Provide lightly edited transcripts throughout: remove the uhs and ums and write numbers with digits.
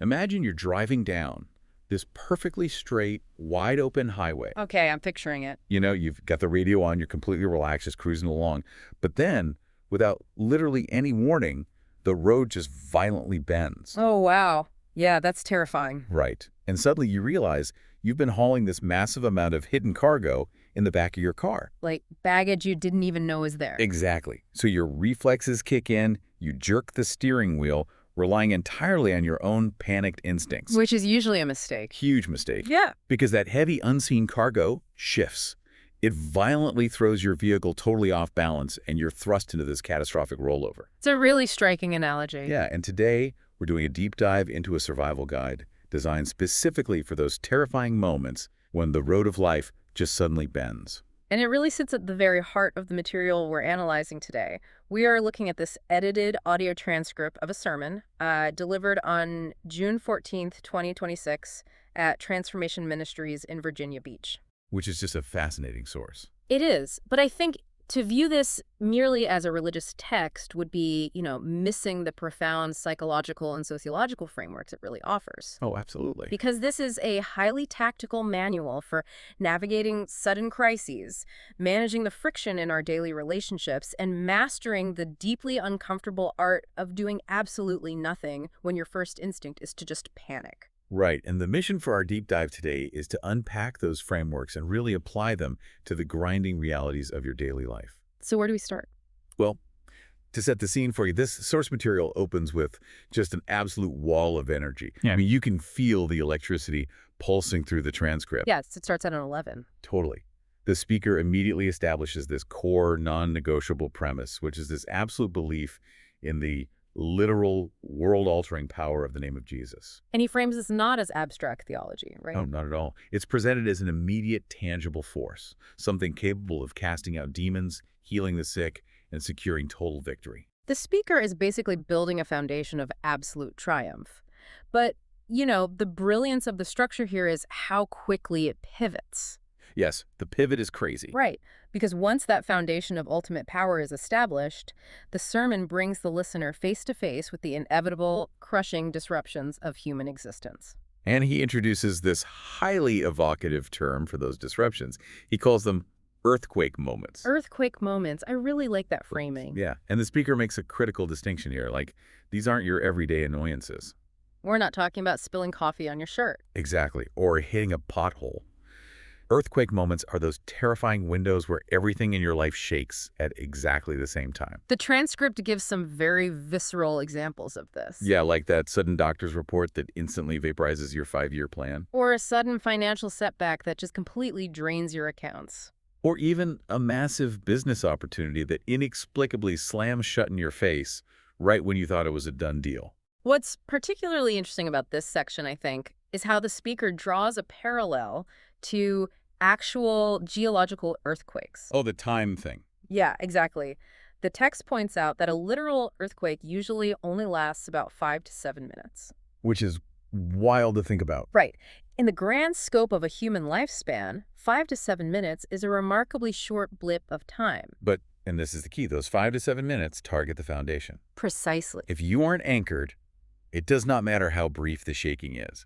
Imagine you're driving down this perfectly straight, wide-open highway. Okay, I'm picturing it. You know, you've got the radio on, you're completely relaxed, just cruising along. But then, without literally any warning, the road just violently bends. Oh, wow. Yeah, that's terrifying. Right. And suddenly you realize you've been hauling this massive amount of hidden cargo in the back of your car. Like baggage you didn't even know was there. Exactly. So your reflexes kick in, you jerk the steering wheel, relying entirely on your own panicked instincts. Which is usually a mistake. Huge mistake. Yeah. Because that heavy, unseen cargo shifts. It violently throws your vehicle totally off balance, and you're thrust into this catastrophic rollover. It's a really striking analogy. Yeah, and today we're doing a deep dive into a survival guide designed specifically for those terrifying moments when the road of life just suddenly bends. And it really sits at the very heart of the material we're analyzing today. We are looking at this edited audio transcript of a sermon delivered on June 14th, 2026 at Transformation Ministries in Virginia Beach. Which is just a fascinating source. It is, but I think to view this merely as a religious text would be, missing the profound psychological and sociological frameworks it really offers. Oh, absolutely. Because this is a highly tactical manual for navigating sudden crises, managing the friction in our daily relationships, and mastering the deeply uncomfortable art of doing absolutely nothing when your first instinct is to just panic. Right, and the mission for our deep dive today is to unpack those frameworks and really apply them to the grinding realities of your daily life. So where do we start? Well, to set the scene for you, this source material opens with just an absolute wall of energy. Yeah. I mean, you can feel the electricity pulsing through the transcript. Yes, it starts at an 11. Totally. The speaker immediately establishes this core, non-negotiable premise, which is this absolute belief in the literal, world-altering power of the name of Jesus. And he frames this not as abstract theology, right? Oh, not at all. It's presented as an immediate, tangible force, something capable of casting out demons, healing the sick, and securing total victory. The speaker is basically building a foundation of absolute triumph. But, the brilliance of the structure here is how quickly it pivots. Yes, the pivot is crazy. Right, because once that foundation of ultimate power is established, the sermon brings the listener face to face with the inevitable, crushing disruptions of human existence. And he introduces this highly evocative term for those disruptions. He calls them earthquake moments. Earthquake moments. I really like that framing. Yeah, and the speaker makes a critical distinction here. Like, these aren't your everyday annoyances. We're not talking about spilling coffee on your shirt. Exactly, or hitting a pothole. Earthquake moments are those terrifying windows where everything in your life shakes at exactly the same time. The transcript gives some very visceral examples of this. Yeah, like that sudden doctor's report that instantly vaporizes your 5-year plan. Or a sudden financial setback that just completely drains your accounts. Or even a massive business opportunity that inexplicably slams shut in your face right when you thought it was a done deal. What's particularly interesting about this section, I think, is how the speaker draws a parallel to actual geological earthquakes. Oh, the time thing. Yeah, exactly. The text points out that a literal earthquake usually only lasts about 5 to 7 minutes. Which is wild to think about. Right. In the grand scope of a human lifespan, 5 to 7 minutes is a remarkably short blip of time. But, and this is the key, those 5 to 7 minutes target the foundation. Precisely. If you aren't anchored, it does not matter how brief the shaking is.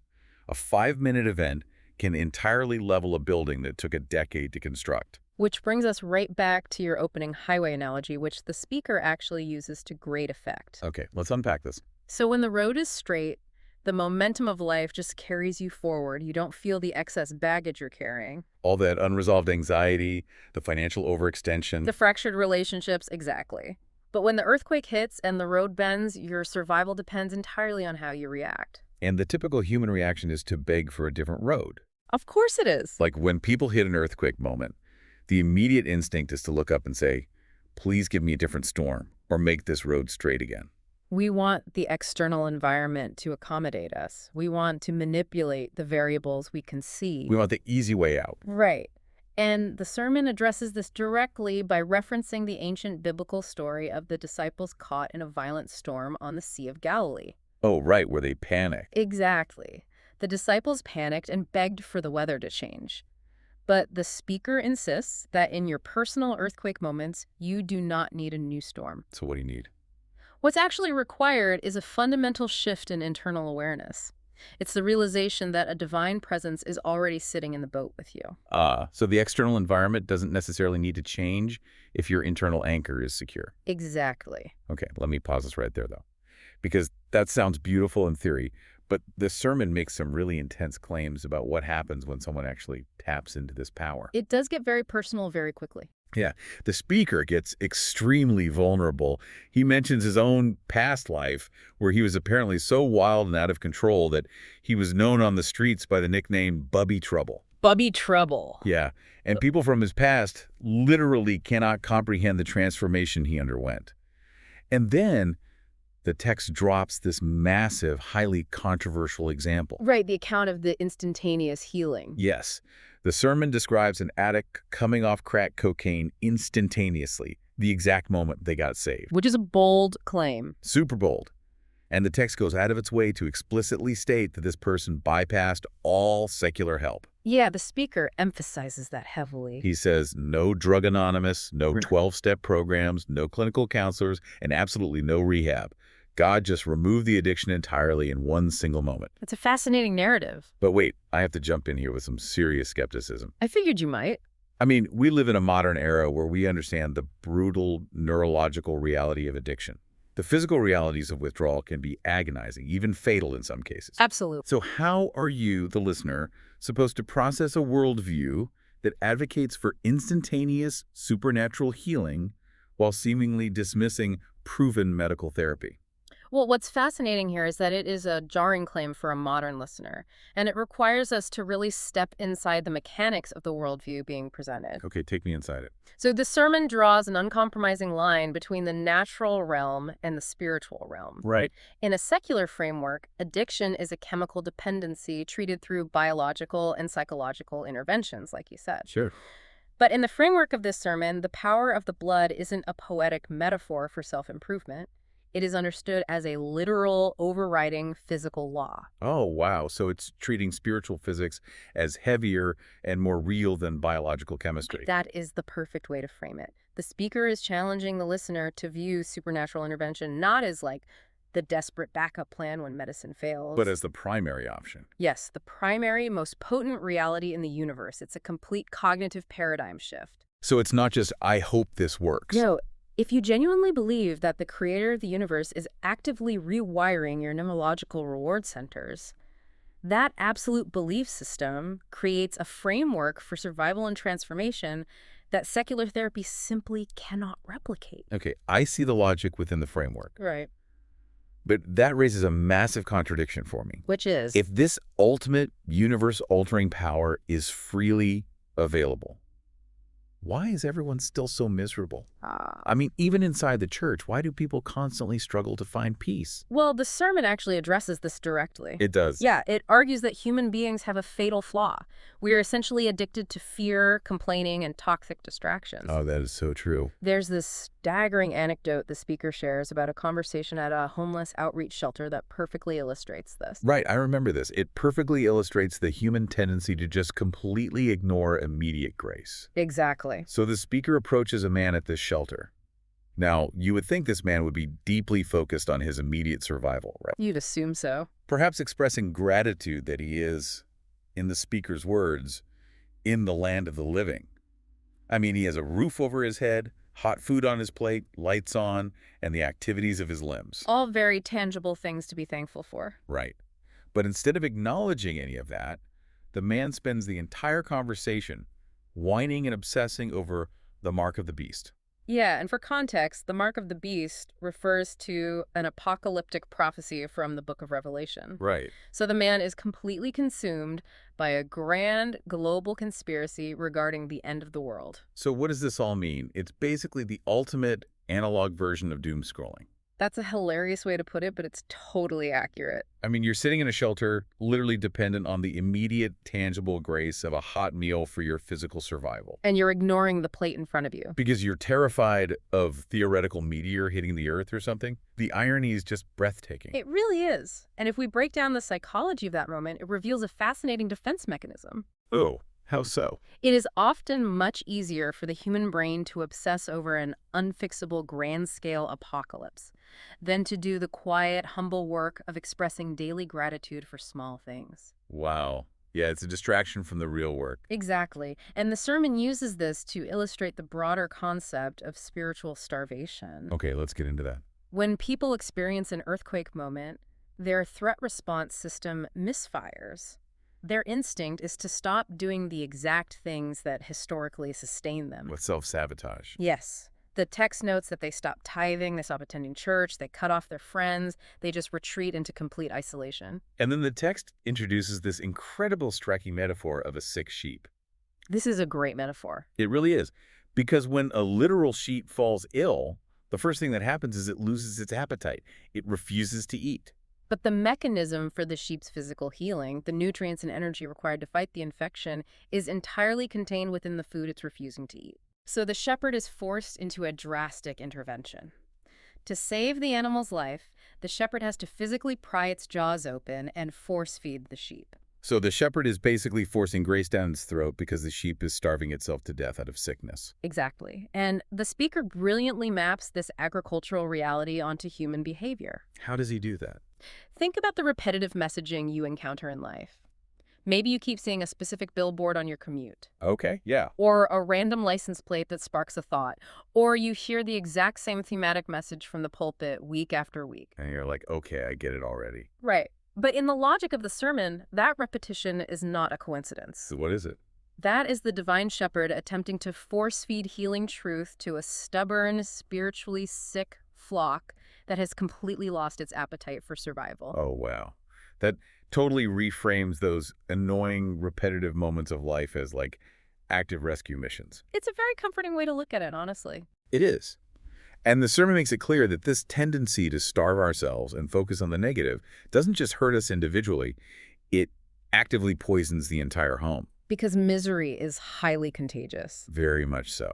A 5-minute event can entirely level a building that took a decade to construct. Which brings us right back to your opening highway analogy, which the speaker actually uses to great effect. Okay, let's unpack this. So when the road is straight, the momentum of life just carries you forward. You don't feel the excess baggage you're carrying. All that unresolved anxiety, the financial overextension. The fractured relationships, exactly. But when the earthquake hits and the road bends, your survival depends entirely on how you react. And the typical human reaction is to beg for a different road. Of course it is. Like when people hit an earthquake moment, the immediate instinct is to look up and say, please give me a different storm or make this road straight again. We want the external environment to accommodate us. We want to manipulate the variables we can see. We want the easy way out. Right. And the sermon addresses this directly by referencing the ancient biblical story of the disciples caught in a violent storm on the Sea of Galilee. Oh, right, where they panic. Exactly. The disciples panicked and begged for the weather to change. But the speaker insists that in your personal earthquake moments, you do not need a new storm. So what do you need? What's actually required is a fundamental shift in internal awareness. It's the realization that a divine presence is already sitting in the boat with you. So the external environment doesn't necessarily need to change if your internal anchor is secure. Exactly. Okay, let me pause this right there, though, because that sounds beautiful in theory, but this sermon makes some really intense claims about what happens when someone actually taps into this power. It does get very personal very quickly. Yeah, the speaker gets extremely vulnerable. He mentions his own past life, where he was apparently so wild and out of control that he was known on the streets by the nickname Bubby Trouble. Bubby Trouble. Yeah, and people from his past literally cannot comprehend the transformation he underwent. And then the text drops this massive, highly controversial example. Right, the account of the instantaneous healing. Yes, the sermon describes an addict coming off crack cocaine instantaneously, the exact moment they got saved. Which is a bold claim. Super bold. And the text goes out of its way to explicitly state that this person bypassed all secular help. Yeah, the speaker emphasizes that heavily. He says no drug anonymous, no 12-step programs, no clinical counselors, and absolutely no rehab. God just removed the addiction entirely in one single moment. It's a fascinating narrative. But wait, I have to jump in here with some serious skepticism. I figured you might. I mean, we live in a modern era where we understand the brutal neurological reality of addiction. The physical realities of withdrawal can be agonizing, even fatal in some cases. Absolutely. So how are you, the listener, supposed to process a worldview that advocates for instantaneous supernatural healing while seemingly dismissing proven medical therapy? Well, what's fascinating here is that it is a jarring claim for a modern listener, and it requires us to really step inside the mechanics of the worldview being presented. Okay, take me inside it. So the sermon draws an uncompromising line between the natural realm and the spiritual realm. Right. In a secular framework, addiction is a chemical dependency treated through biological and psychological interventions, like you said. Sure. But in the framework of this sermon, the power of the blood isn't a poetic metaphor for self-improvement. It is understood as a literal, overriding physical law. Oh, wow. So it's treating spiritual physics as heavier and more real than biological chemistry. That is the perfect way to frame it. The speaker is challenging the listener to view supernatural intervention not as like the desperate backup plan when medicine fails, But as the primary option. yes, the primary, most potent reality in the universe. It's a complete cognitive paradigm shift. So it's not just, I hope this works. No, if you genuinely believe that the creator of the universe is actively rewiring your neurological reward centers, that absolute belief system creates a framework for survival and transformation that secular therapy simply cannot replicate. Okay, I see the logic within the framework. Right. But that raises a massive contradiction for me. Which is? If this ultimate universe-altering power is freely available, why is everyone still so miserable? I mean, even inside the church, why do people constantly struggle to find peace? Well, the sermon actually addresses this directly. It does. Yeah, it argues that human beings have a fatal flaw. We are essentially addicted to fear, complaining, and toxic distractions. Oh, that is so true. There's this staggering anecdote the speaker shares about a conversation at a homeless outreach shelter that perfectly illustrates this. Right, I remember this. It perfectly illustrates the human tendency to just completely ignore immediate grace. Exactly. So the speaker approaches a man at this shelter. Now, you would think this man would be deeply focused on his immediate survival, right? You'd assume so. Perhaps expressing gratitude that he is, in the speaker's words, in the land of the living. I mean, he has a roof over his head, hot food on his plate, lights on, and the activities of his limbs. All very tangible things to be thankful for. Right. But instead of acknowledging any of that, the man spends the entire conversation whining and obsessing over the mark of the beast. Yeah, and for context, the mark of the beast refers to an apocalyptic prophecy from the book of Revelation. Right. So the man is completely consumed by a grand global conspiracy regarding the end of the world. So what does this all mean? It's basically the ultimate analog version of doom scrolling. That's a hilarious way to put it, but it's totally accurate. I mean, you're sitting in a shelter, literally dependent on the immediate, tangible grace of a hot meal for your physical survival. And you're ignoring the plate in front of you. Because you're terrified of theoretical meteor hitting the earth or something. The irony is just breathtaking. It really is. And if we break down the psychology of that moment, it reveals a fascinating defense mechanism. Oh, how so? It is often much easier for the human brain to obsess over an unfixable grand-scale apocalypse. than to do the quiet, humble work of expressing daily gratitude for small things. Wow. Yeah, it's a distraction from the real work. Exactly. And the sermon uses this to illustrate the broader concept of spiritual starvation. Okay, let's get into that. When people experience an earthquake moment, their threat response system misfires. Their instinct is to stop doing the exact things that historically sustain them. With self-sabotage. Yes. The text notes that they stop tithing, they stop attending church, they cut off their friends, they just retreat into complete isolation. And then the text introduces this incredible striking metaphor of a sick sheep. This is a great metaphor. It really is. Because when a literal sheep falls ill, the first thing that happens is it loses its appetite. It refuses to eat. But the mechanism for the sheep's physical healing, the nutrients and energy required to fight the infection, is entirely contained within the food it's refusing to eat. So the shepherd is forced into a drastic intervention. To save the animal's life, the shepherd has to physically pry its jaws open and force-feed the sheep. So the shepherd is basically forcing grace down its throat because the sheep is starving itself to death out of sickness. Exactly. And the speaker brilliantly maps this agricultural reality onto human behavior. How does he do that? Think about the repetitive messaging you encounter in life. Maybe you keep seeing a specific billboard on your commute, Okay, yeah. or a random license plate that sparks a thought, or you hear the exact same thematic message from the pulpit week after week. And you're like, okay, I get it already. Right. But in the logic of the sermon, that repetition is not a coincidence. So what is it? That is the divine shepherd attempting to force-feed healing truth to a stubborn, spiritually sick flock that has completely lost its appetite for survival. Oh, wow. That totally reframes those annoying, repetitive moments of life as like active rescue missions. It's a very comforting way to look at it, honestly. It is. And the sermon makes it clear that this tendency to starve ourselves and focus on the negative doesn't just hurt us individually, it actively poisons the entire home. Because misery is highly contagious. Very much so.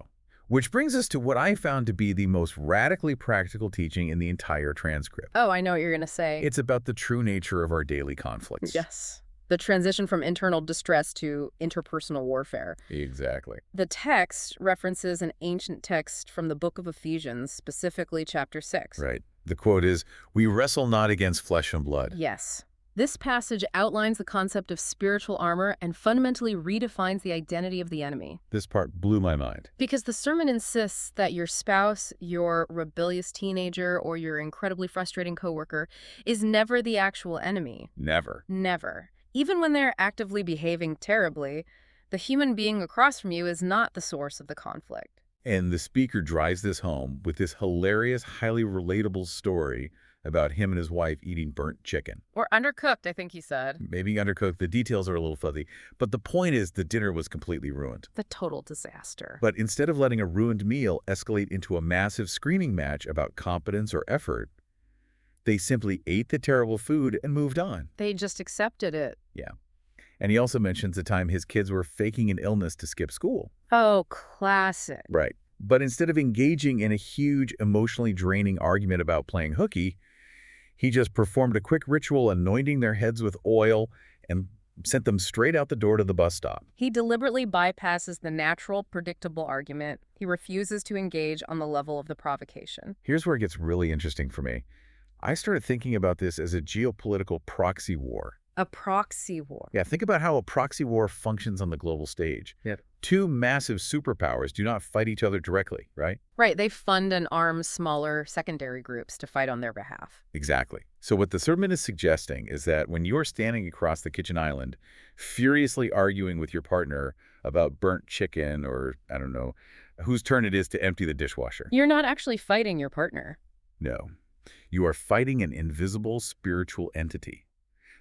Which brings us to what I found to be the most radically practical teaching in the entire transcript. Oh, I know what you're going to say. It's about the true nature of our daily conflicts. Yes. The transition from internal distress to interpersonal warfare. Exactly. The text references an ancient text from the book of Ephesians, specifically chapter 6. Right. The quote is, "We wrestle not against flesh and blood." Yes. This passage outlines the concept of spiritual armor and fundamentally redefines the identity of the enemy. This part blew my mind. Because the sermon insists that your spouse, your rebellious teenager, or your incredibly frustrating coworker is never the actual enemy. Never. Never. Even when they're actively behaving terribly, the human being across from you is not the source of the conflict. And the speaker drives this home with this hilarious, highly relatable story about him and his wife eating burnt chicken. Or undercooked, I think he said. Maybe undercooked. The details are a little fuzzy. But the point is the dinner was completely ruined. The total disaster. But instead of letting a ruined meal escalate into a massive screaming match about competence or effort, they simply ate the terrible food and moved on. They just accepted it. Yeah. And he also mentions the time his kids were faking an illness to skip school. Oh, classic. Right. But instead of engaging in a huge, emotionally draining argument about playing hooky, he just performed a quick ritual anointing their heads with oil and sent them straight out the door to the bus stop. He deliberately bypasses the natural, predictable argument. He refuses to engage on the level of the provocation. Here's where it gets really interesting for me. I started thinking about this as a geopolitical proxy war. A proxy war. Yeah, think about how a proxy war functions on the global stage. Yep. Two massive superpowers do not fight each other directly, right? Right, they fund and arm smaller secondary groups to fight on their behalf. Exactly. So what the sermon is suggesting is that when you're standing across the kitchen island, furiously arguing with your partner about burnt chicken or, I don't know, whose turn it is to empty the dishwasher. You're not actually fighting your partner. No. You are fighting an invisible spiritual entity.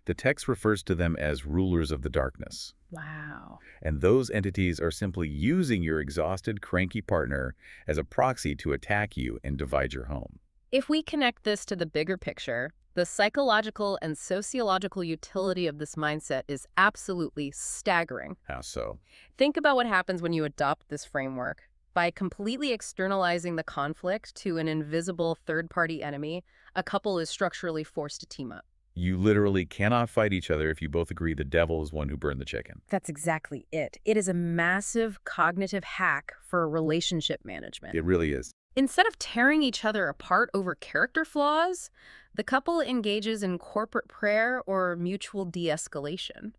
The text refers to them as rulers of the darkness. Wow. And those entities are simply using your exhausted, cranky partner as a proxy to attack you and divide your home. If we connect this to the bigger picture, the psychological and sociological utility of this mindset is absolutely staggering. How so? Think about what happens when you adopt this framework. By completely externalizing the conflict to an invisible third-party enemy, a couple is structurally forced to team up. You literally cannot fight each other if you both agree the devil is one who burned the chicken. That's exactly it. It is a massive cognitive hack for relationship management. It really is. Instead of tearing each other apart over character flaws, the couple engages in corporate prayer or mutual de-escalation.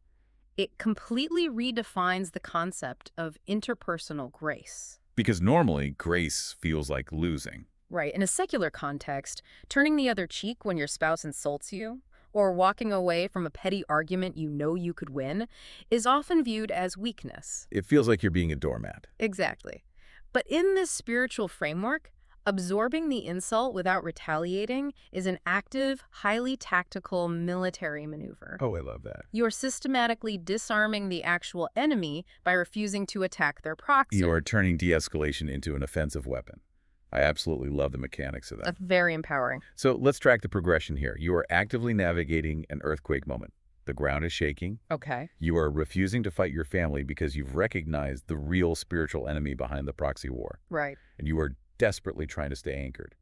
It completely redefines the concept of interpersonal grace. Because normally, grace feels like losing. Right. In a secular context, turning the other cheek when your spouse insults you, or walking away from a petty argument you know you could win, is often viewed as weakness. It feels like you're being a doormat. Exactly. But in this spiritual framework, absorbing the insult without retaliating is an active, highly tactical military maneuver. Oh, I love that. You're systematically disarming the actual enemy by refusing to attack their proxy. You are turning de-escalation into an offensive weapon. I absolutely love the mechanics of that. That's very empowering. So let's track the progression here. You are actively navigating an earthquake moment. The ground is shaking. Okay. You are refusing to fight your family because you've recognized the real spiritual enemy behind the proxy war. Right. And you are desperately trying to stay anchored.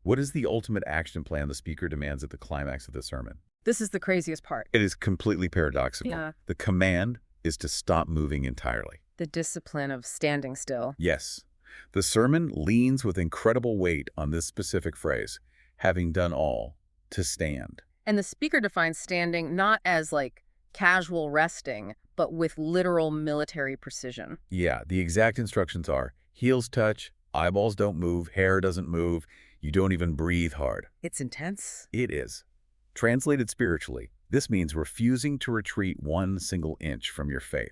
What is the ultimate action plan the speaker demands at the climax of the sermon? This is the craziest part. It is completely paradoxical. Yeah. The command is to stop moving entirely. The discipline of standing still. Yes. The sermon leans with incredible weight on this specific phrase, having done all, to stand. And the speaker defines standing not as like casual resting, but with literal military precision. Yeah, the exact instructions are heels touch, eyeballs don't move, hair doesn't move, you don't even breathe hard. It's intense. It is. Translated spiritually, this means refusing to retreat one single inch from your faith.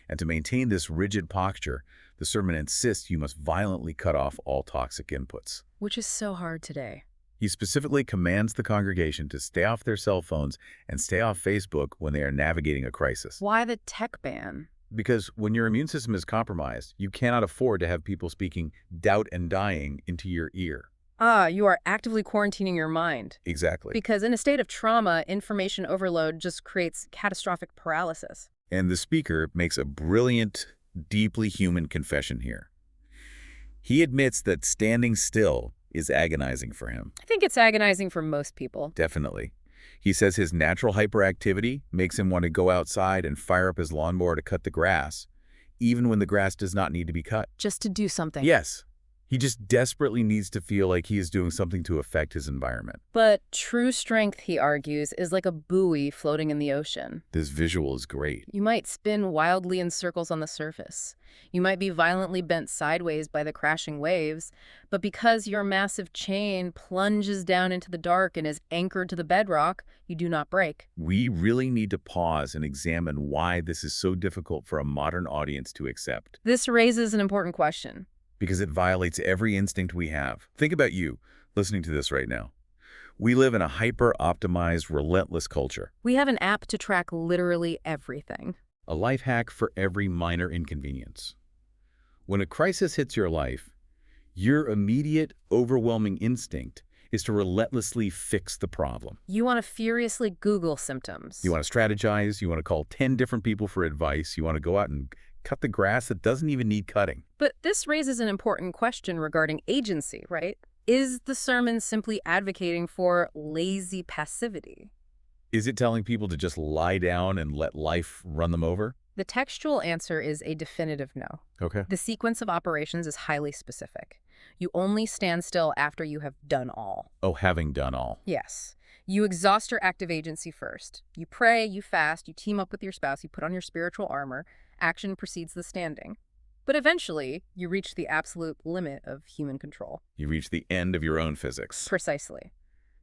And to maintain this rigid posture, the sermon insists you must violently cut off all toxic inputs. Which is so hard today. He specifically commands the congregation to stay off their cell phones and stay off Facebook when they are navigating a crisis. Why the tech ban? Because when your immune system is compromised, you cannot afford to have people speaking doubt and dying into your ear. You are actively quarantining your mind. Exactly. Because in a state of trauma, information overload just creates catastrophic paralysis. And the speaker makes a brilliant, deeply human confession here. He admits that standing still is agonizing for him. I think it's agonizing for most people. Definitely. He says his natural hyperactivity makes him want to go outside and fire up his lawnmower to cut the grass, even when the grass does not need to be cut. Just to do something. Yes. He just desperately needs to feel like he is doing something to affect his environment. But true strength, he argues, is like a buoy floating in the ocean. This visual is great. You might spin wildly in circles on the surface. You might be violently bent sideways by the crashing waves, but because your massive chain plunges down into the dark and is anchored to the bedrock, you do not break. We really need to pause and examine why this is so difficult for a modern audience to accept. This raises an important question. Because it violates every instinct we have. Think about you, listening to this right now. We live in a hyper-optimized, relentless culture. We have an app to track literally everything. A life hack for every minor inconvenience. When a crisis hits your life, your immediate, overwhelming instinct is to relentlessly fix the problem. You want to furiously Google symptoms. You want to strategize, you want to call 10 different people for advice, you want to go out and cut the grass that doesn't even need cutting. But this raises an important question regarding agency, right? Is the sermon simply advocating for lazy passivity? Is it telling people to just lie down and let life run them over? The textual answer is a definitive no. Okay. The sequence of operations is highly specific. You only stand still after you have done all. Oh, having done all. Yes. You exhaust your active agency first. You pray, you fast, you team up with your spouse, you put on your spiritual armor. Action precedes the standing. But eventually, you reach the absolute limit of human control. You reach the end of your own physics. Precisely.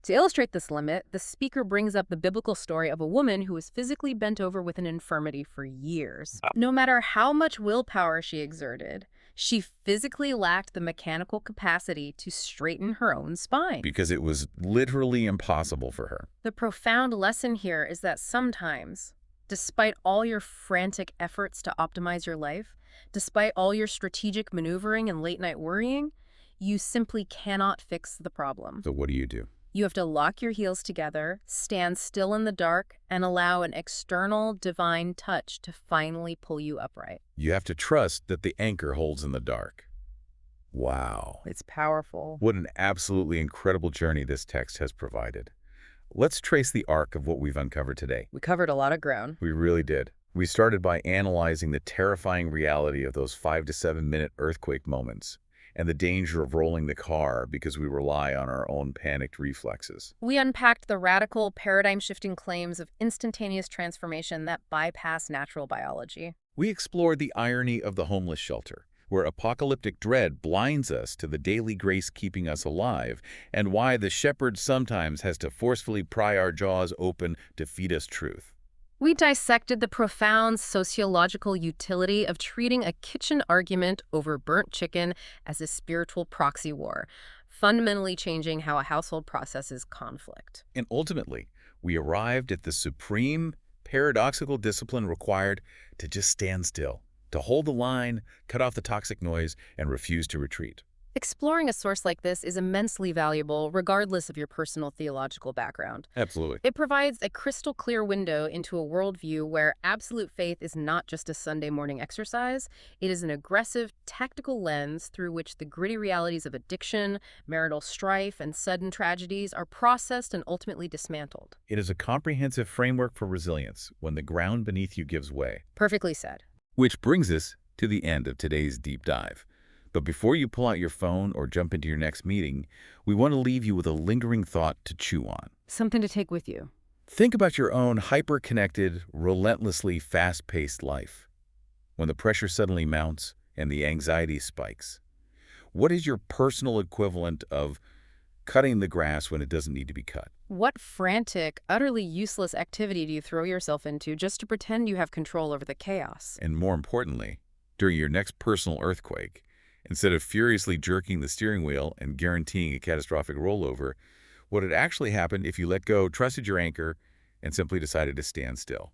To illustrate this limit, the speaker brings up the biblical story of a woman who was physically bent over with an infirmity for years. No matter how much willpower she exerted, she physically lacked the mechanical capacity to straighten her own spine. Because it was literally impossible for her. The profound lesson here is that sometimes, despite all your frantic efforts to optimize your life, despite all your strategic maneuvering and late-night worrying, you simply cannot fix the problem. So what do you do? You have to lock your heels together, stand still in the dark, and allow an external divine touch to finally pull you upright. You have to trust that the anchor holds in the dark. Wow. It's powerful. What an absolutely incredible journey this text has provided. Let's trace the arc of what we've uncovered today. We covered a lot of ground. We really did. We started by analyzing the terrifying reality of those 5 to 7 minute earthquake moments and the danger of rolling the car because we rely on our own panicked reflexes. We unpacked the radical, paradigm-shifting claims of instantaneous transformation that bypass natural biology. We explored the irony of the homeless shelter, where apocalyptic dread blinds us to the daily grace keeping us alive, and why the shepherd sometimes has to forcefully pry our jaws open to feed us truth. We dissected the profound sociological utility of treating a kitchen argument over burnt chicken as a spiritual proxy war, fundamentally changing how a household processes conflict. And ultimately, we arrived at the supreme, paradoxical discipline required to just stand still, to hold the line, cut off the toxic noise, and refuse to retreat. Exploring a source like this is immensely valuable, regardless of your personal theological background. Absolutely. It provides a crystal clear window into a worldview where absolute faith is not just a Sunday morning exercise, it is an aggressive, tactical lens through which the gritty realities of addiction, marital strife, and sudden tragedies are processed and ultimately dismantled. It is a comprehensive framework for resilience when the ground beneath you gives way. Perfectly said. Which brings us to the end of today's deep dive. But before you pull out your phone or jump into your next meeting, we want to leave you with a lingering thought to chew on. Something to take with you. Think about your own hyper-connected, relentlessly fast-paced life. When the pressure suddenly mounts and the anxiety spikes, what is your personal equivalent of cutting the grass when it doesn't need to be cut? What frantic, utterly useless activity do you throw yourself into just to pretend you have control over the chaos? And more importantly, during your next personal earthquake, instead of furiously jerking the steering wheel and guaranteeing a catastrophic rollover, what had actually happened if you let go, trusted your anchor, and simply decided to stand still?